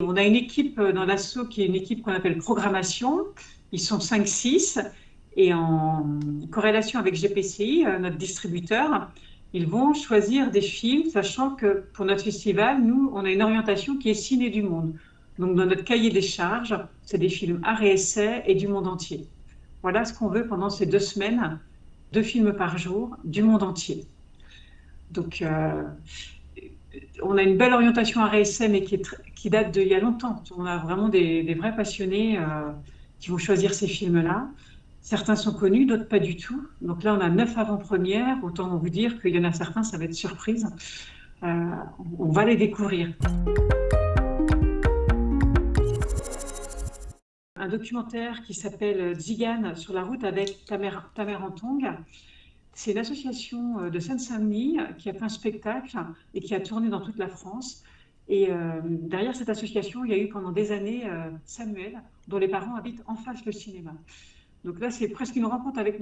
On a une équipe dans l'asso qui est une équipe qu'on appelle programmation. Ils sont 5-6 et en corrélation avec GPCI, notre distributeur, ils vont choisir des films, sachant que pour notre festival, nous, on a une orientation qui est ciné du monde. Donc, dans notre cahier des charges, c'est des films art et essai et du monde entier. Voilà ce qu'on veut pendant ces 2 semaines, 2 films par jour, du monde entier. Donc, on a une belle orientation art et essai, mais qui date d'il y a longtemps. On a vraiment des vrais passionnés qui vont choisir ces films-là. Certains sont connus, d'autres pas du tout. Donc là, on a 9 avant-premières. Autant vous dire qu'il y en a certains, ça va être surprise. Euh, on va les découvrir. Un documentaire qui s'appelle Tziganes sur la route avec Tamer Antong. C'est une association de Seine-Saint-Denis qui a fait un spectacle et qui a tourné dans toute la France. Et derrière cette association, il y a eu pendant des années Samuel, dont les parents habitent en face le cinéma. Donc là, c'est presque une rencontre avec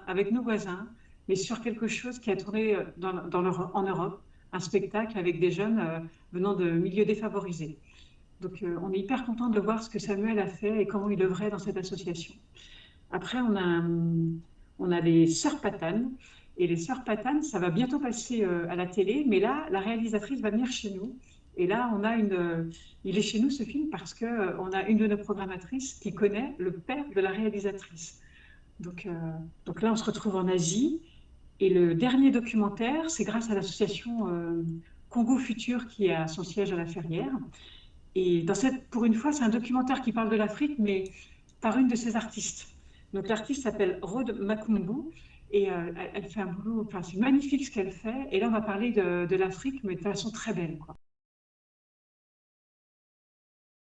avec nos voisins, mais sur quelque chose qui a tourné en Europe, un spectacle avec des jeunes venant de milieux défavorisés. Donc on est hyper content de voir ce que Samuel a fait et comment il œuvrait dans cette association. Après, on a les Sœurs Patanes. Et les Sœurs Patanes, ça va bientôt passer à la télé, mais là, la réalisatrice va venir chez nous. Et là, il est chez nous ce film parce qu'on a une de nos programmatrices qui connaît le père de la réalisatrice. Donc, donc là, on se retrouve en Asie. Et le dernier documentaire, c'est grâce à l'association Congo Futur qui a son siège à La Ferrière. Et pour une fois, c'est un documentaire qui parle de l'Afrique, mais par une de ses artistes. Donc l'artiste s'appelle Rhoda Makumbu et elle fait un boulot, enfin c'est magnifique ce qu'elle fait. Et là, on va parler de l'Afrique, mais de façon très belle, quoi.